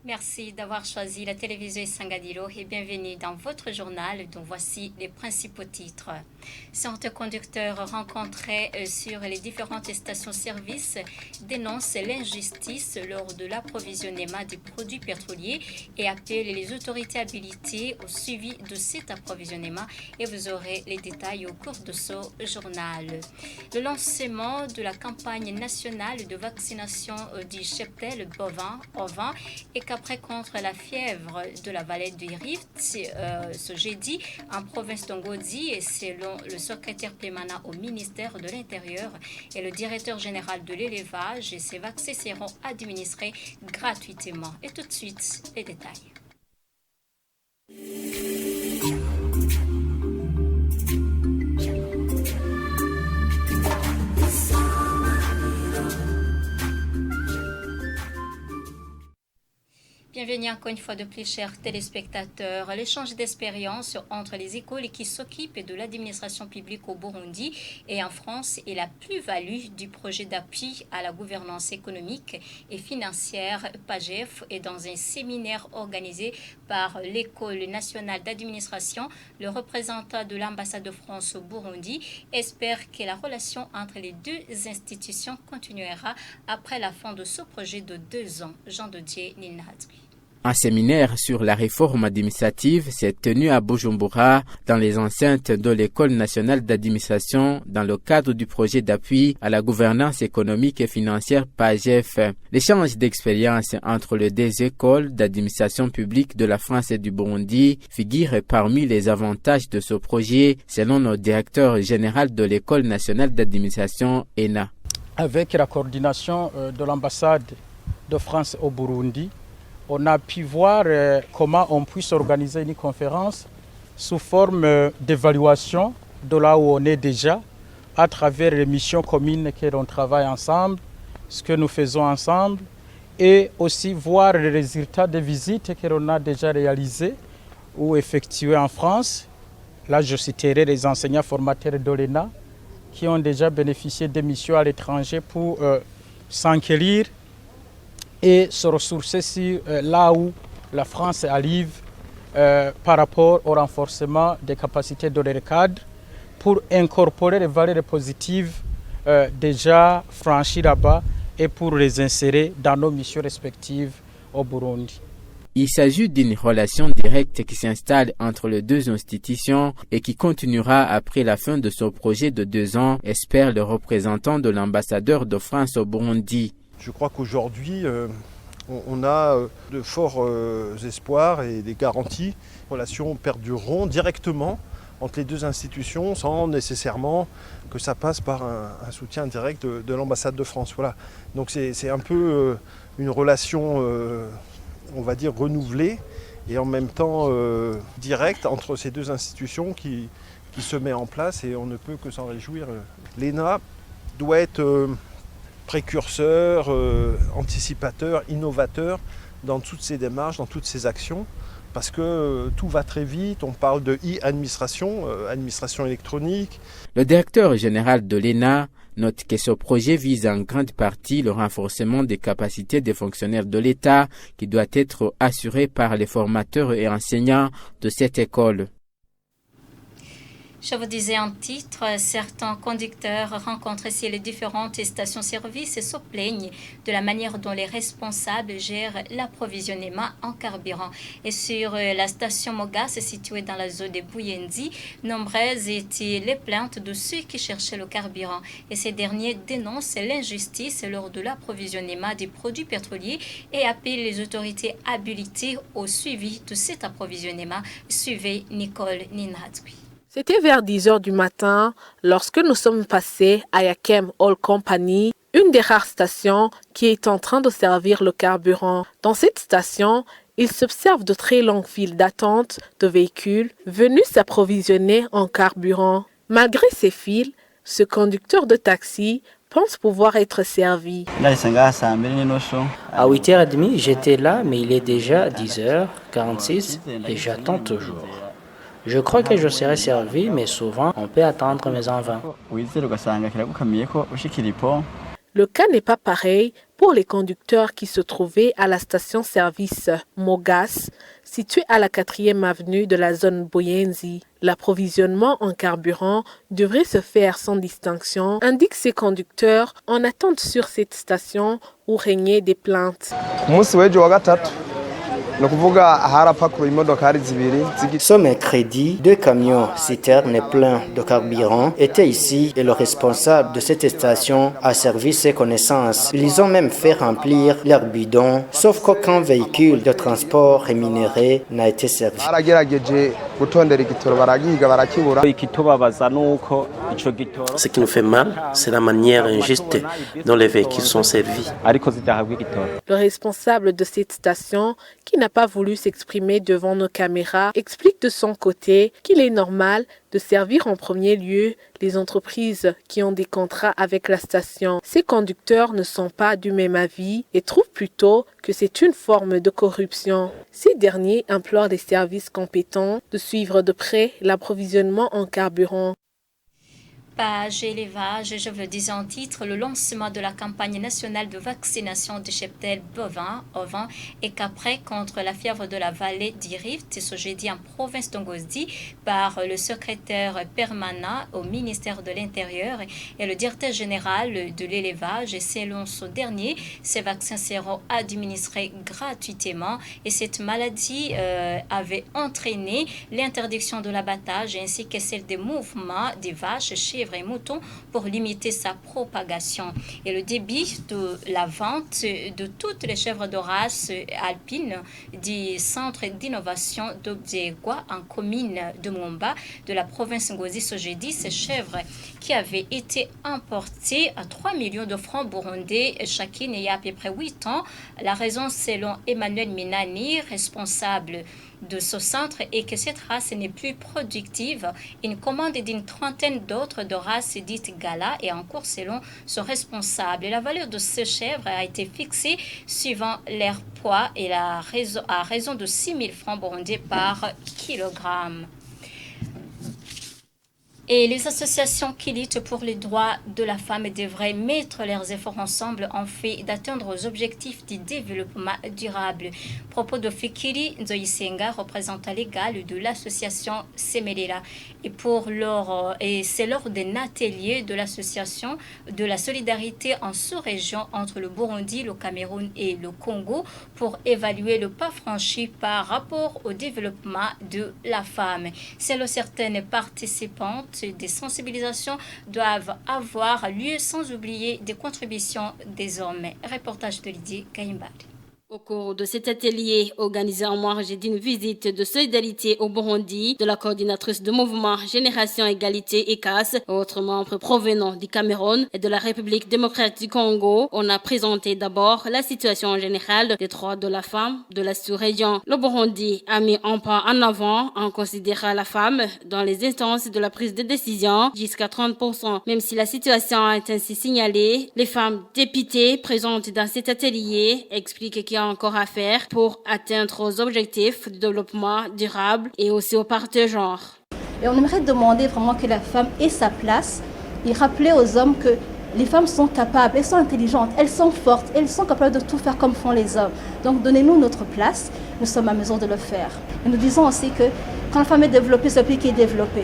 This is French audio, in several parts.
Merci d'avoir choisi la télévision Sangadiro et bienvenue dans votre journal dont voici les principaux titres. Centres conducteurs rencontrés sur les différentes stations-service dénoncent l'injustice lors de l'approvisionnement des produits pétroliers et appellent les autorités habilitées au suivi de cet approvisionnement et vous aurez les détails au cours de ce journal. Le lancement de la campagne nationale de vaccination du cheptel bovin ovin et après contre la fièvre de la vallée du Rift ce jeudi en province d'Ongodi et selon le secrétaire permanent au ministère de l'Intérieur et le directeur général de l'élevage, ces vaccins seront administrés gratuitement. Et tout de suite, les détails. Bienvenue encore une fois de plus, chers téléspectateurs. L'échange d'expériences entre les écoles qui s'occupent de l'administration publique au Burundi et en France est la plus-value du projet d'appui à la gouvernance économique et financière PAGEF et dans un séminaire organisé par l'École nationale d'administration, le représentant de l'ambassade de France au Burundi espère que la relation entre les deux institutions continuera après la fin de ce projet de 2 ans. Jean Dodier, Ninadri. Un séminaire sur la réforme administrative s'est tenu à Bujumbura dans les enceintes de l'École nationale d'administration dans le cadre du projet d'appui à la gouvernance économique et financière PAGEF. L'échange d'expériences entre les deux écoles d'administration publique de la France et du Burundi figure parmi les avantages de ce projet selon le directeur général de l'École nationale d'administration ENA. Avec la coordination de l'ambassade de France au Burundi, on a pu voir comment on puisse organiser une conférence sous forme d'évaluation de là où on est déjà, à travers les missions communes que l'on travaille ensemble, ce que nous faisons ensemble, et aussi voir les résultats des visites que l'on a déjà réalisées ou effectuées en France. Là, je citerai les enseignants formateurs de l'ENA qui ont déjà bénéficié des missions à l'étranger pour s'enquérir et se ressourcer sur là où la France arrive par rapport au renforcement des capacités de leur cadre pour incorporer les valeurs positives déjà franchies là-bas et pour les insérer dans nos missions respectives au Burundi. Il s'agit d'une relation directe qui s'installe entre les deux institutions et qui continuera après la fin de ce projet de 2 ans, espère le représentant de l'ambassadeur de France au Burundi. Je crois qu'aujourd'hui, on a de forts espoirs et des garanties. Les relations perdureront directement entre les deux institutions sans nécessairement que ça passe par un soutien direct de l'ambassade de France. Voilà. Donc c'est un peu une relation, on va dire, renouvelée et en même temps directe entre ces deux institutions qui se met en place et on ne peut que s'en réjouir. L'ENA doit être précurseur, anticipateur, innovateur dans toutes ces démarches, dans toutes ces actions, parce que tout va très vite, on parle de e-administration, administration électronique. Le directeur général de l'ENA note que ce projet vise en grande partie le renforcement des capacités des fonctionnaires de l'État qui doit être assuré par les formateurs et enseignants de cette école. Je vous disais en titre, certains conducteurs rencontrés sur les différentes stations-service se plaignent de la manière dont les responsables gèrent l'approvisionnement en carburant. Et sur la station Mogas, située dans la zone de Bouyendi, nombreuses étaient les plaintes de ceux qui cherchaient le carburant. Et ces derniers dénoncent l'injustice lors de l'approvisionnement des produits pétroliers et appellent les autorités habilitées au suivi de cet approvisionnement. Suivez Nicole Ninadwi. C'était vers 10 heures du matin lorsque nous sommes passés à Yakem Oil Company, une des rares stations qui est en train de servir le carburant. Dans cette station, il s'observe de très longues files d'attente de véhicules venus s'approvisionner en carburant. Malgré ces files, ce conducteur de taxi pense pouvoir être servi. À 8h30, j'étais là, mais il est déjà 10h46 et j'attends toujours. Je crois que je serai servi, mais souvent, on peut attendre mais en vain. Le cas n'est pas pareil pour les conducteurs qui se trouvaient à la station-service Mogas, située à la 4e avenue de la zone Boyenzi. L'approvisionnement en carburant devrait se faire sans distinction, indiquent ces conducteurs en attente sur cette station où régnaient des plaintes. Ce mercredi, 2 camions citernes pleins de carburant étaient ici et le responsable de cette station a servi ses connaissances. Ils ont même fait remplir leurs bidons, sauf qu'aucun véhicule de transport rémunéré n'a été servi. Ce qui nous fait mal, c'est la manière injuste dont les véhicules sont servis. Le responsable de cette station, qui n'a pas voulu s'exprimer devant nos caméras, explique de son côté qu'il est normal de servir en premier lieu les entreprises qui ont des contrats avec la station. Ces conducteurs ne sont pas du même avis et trouvent plutôt que c'est une forme de corruption. Ces derniers implorent les services compétents de suivre de près l'approvisionnement en carburant. Page élevage, je vous dis en titre, le lancement de la campagne nationale de vaccination des cheptels bovins, ovins et caprins contre la fièvre de la vallée d'Irift ce jeudi en province d'Ongozdi par le secrétaire permanent au ministère de l'Intérieur et le directeur général de l'élevage. Et selon ce dernier, ces vaccins seront administrés gratuitement et cette maladie avait entraîné l'interdiction de l'abattage ainsi que celle des mouvements des vaches, chèvres et moutons pour limiter sa propagation. Et le débit de la vente de toutes les chèvres de race alpine du centre d'innovation d'Obdiegwa en commune de Mwomba de la province Ngozi ce jeudi, ces chèvres qui avaient été importées à 3 millions de francs burundais chacune il y a à peu près 8 ans. La raison, selon Emmanuel Minani, responsable de ce centre, est que cette race n'est plus productive. Une commande d'une trentaine d'autres de races dites Gala est en cours selon son responsable. Et la valeur de ces chèvres a été fixée suivant leur poids et à raison de 6 000 francs burundais par kilogramme. Et les associations qui luttent pour les droits de la femme devraient mettre leurs efforts ensemble en fait d'atteindre aux objectifs du développement durable. Propos de Fikiri Nzoyisenga, représentant légal de l'association Semelela. Et c'est lors d'un atelier de l'association de la solidarité en sous-région entre le Burundi, le Cameroun et le Congo pour évaluer le pas franchi par rapport au développement de la femme. Selon certaines participantes, des sensibilisations doivent avoir lieu sans oublier des contributions des hommes. Reportage de Lydie Kaimbali. Au cours de cet atelier organisé en marge d'une visite de solidarité au Burundi de la coordinatrice de mouvement Génération Égalité ECAS, autres membres provenant du Cameroun et de la République démocratique du Congo, on a présenté d'abord la situation générale des droits de la femme de la sous-région. Le Burundi a mis un pas en avant en considérant la femme dans les instances de la prise de décision jusqu'à 30%. Même si la situation est ainsi signalée, les femmes députées présentes dans cet atelier expliquent qu'il y a encore à faire pour atteindre aux objectifs de développement durable et aussi au partage genre. Et on aimerait demander vraiment que la femme ait sa place et rappeler aux hommes que les femmes sont capables, elles sont intelligentes, elles sont fortes, elles sont capables de tout faire comme font les hommes. Donc donnez-nous notre place, nous sommes à mesure de le faire. Et nous disons aussi que quand la femme est développée, c'est le pays qui est développé.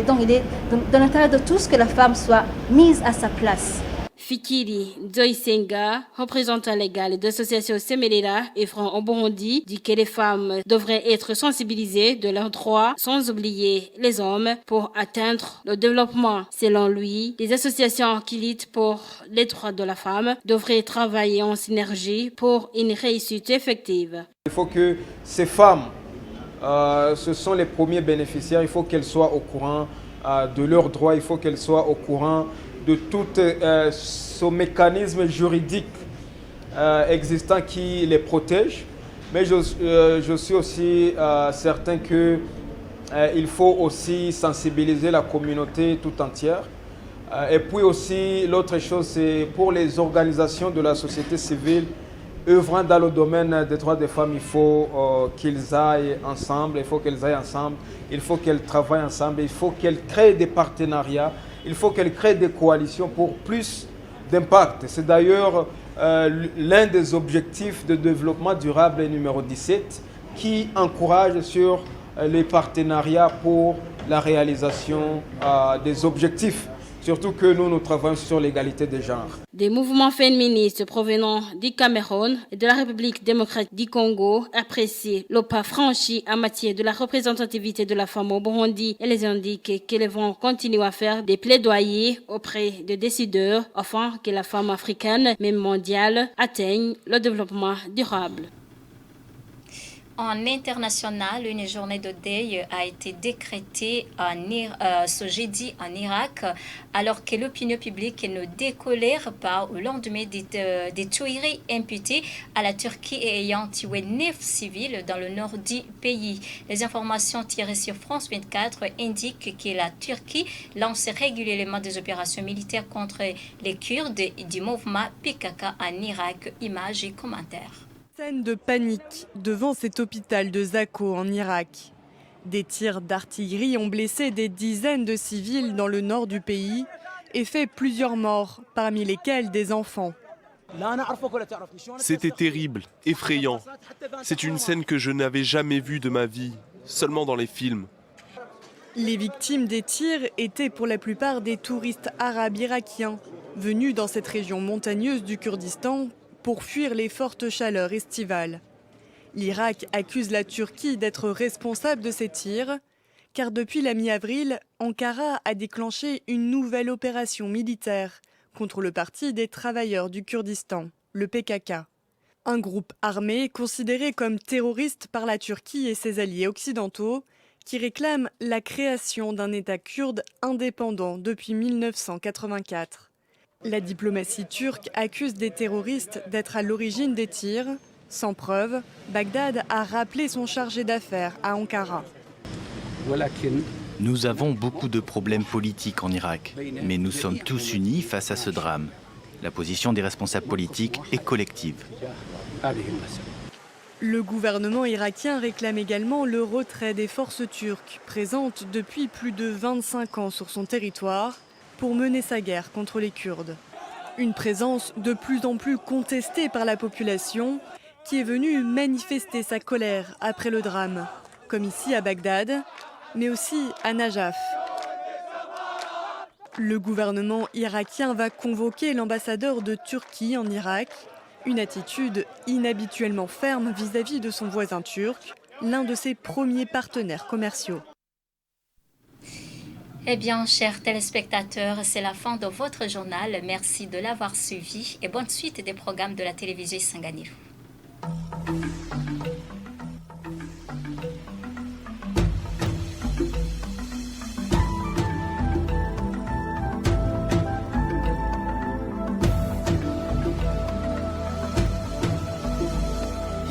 Donc il est dans l'intérêt de tous que la femme soit mise à sa place. Fikiri Nzoyisenga, représentant légal de l'association Semelela et Front au Burundi, dit que les femmes devraient être sensibilisées de leurs droits sans oublier les hommes pour atteindre le développement. Selon lui, les associations qui luttent pour les droits de la femme devraient travailler en synergie pour une réussite effective. Il faut que ces femmes, ce sont les premiers bénéficiaires, il faut qu'elles soient au courant de leurs droits, il faut qu'elles soient au courant de tout ce mécanisme juridique existant qui les protège. Mais je suis aussi certain qu'il faut aussi sensibiliser la communauté tout entière. Et puis aussi, l'autre chose, c'est pour les organisations de la société civile œuvrant dans le domaine des droits des femmes, il faut qu'ils aillent ensemble, il faut qu'elles travaillent ensemble, il faut qu'elles créent des partenariats, il faut qu'elles créent des coalitions pour plus d'impact. C'est d'ailleurs l'un des objectifs de développement durable numéro 17 qui encourage sur les partenariats pour la réalisation des objectifs. Surtout que nous travaillons sur l'égalité des genres. Des mouvements féministes provenant du Cameroun et de la République démocratique du Congo apprécient le pas franchi en matière de la représentativité de la femme au Burundi et les indiquent qu'ils vont continuer à faire des plaidoyers auprès des décideurs afin que la femme africaine, même mondiale, atteigne le développement durable. En international, une journée de deuil a été décrétée ce jeudi en Irak, alors que l'opinion publique ne décolère pas au lendemain des tueries imputées à la Turquie et ayant tué 9 civils dans le nord du pays. Les informations tirées sur France 24 indiquent que la Turquie lance régulièrement des opérations militaires contre les Kurdes du mouvement PKK en Irak. Images et commentaires. Scène de panique devant cet hôpital de Zako en Irak. Des tirs d'artillerie ont blessé des dizaines de civils dans le nord du pays et fait plusieurs morts, parmi lesquels des enfants. C'était terrible, effrayant. C'est une scène que je n'avais jamais vue de ma vie, seulement dans les films. Les victimes des tirs étaient pour la plupart des touristes arabes irakiens, venus dans cette région montagneuse du Kurdistan pour fuir les fortes chaleurs estivales. L'Irak accuse la Turquie d'être responsable de ces tirs, car depuis la mi-avril, Ankara a déclenché une nouvelle opération militaire contre le Parti des travailleurs du Kurdistan, le PKK. Un groupe armé considéré comme terroriste par la Turquie et ses alliés occidentaux, qui réclame la création d'un État kurde indépendant depuis 1984. La diplomatie turque accuse des terroristes d'être à l'origine des tirs. Sans preuve, Bagdad a rappelé son chargé d'affaires à Ankara. Nous avons beaucoup de problèmes politiques en Irak, mais nous sommes tous unis face à ce drame. La position des responsables politiques est collective. Le gouvernement irakien réclame également le retrait des forces turques, présentes depuis plus de 25 ans sur son territoire, pour mener sa guerre contre les Kurdes. Une présence de plus en plus contestée par la population qui est venue manifester sa colère après le drame, comme ici à Bagdad, mais aussi à Najaf. Le gouvernement irakien va convoquer l'ambassadeur de Turquie en Irak, une attitude inhabituellement ferme vis-à-vis de son voisin turc, l'un de ses premiers partenaires commerciaux. Eh bien, chers téléspectateurs, c'est la fin de votre journal. Merci de l'avoir suivi et bonne suite des programmes de la télévision Isanganiro.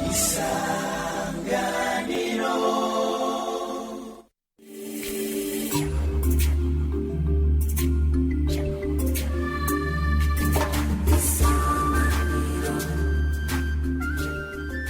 Isa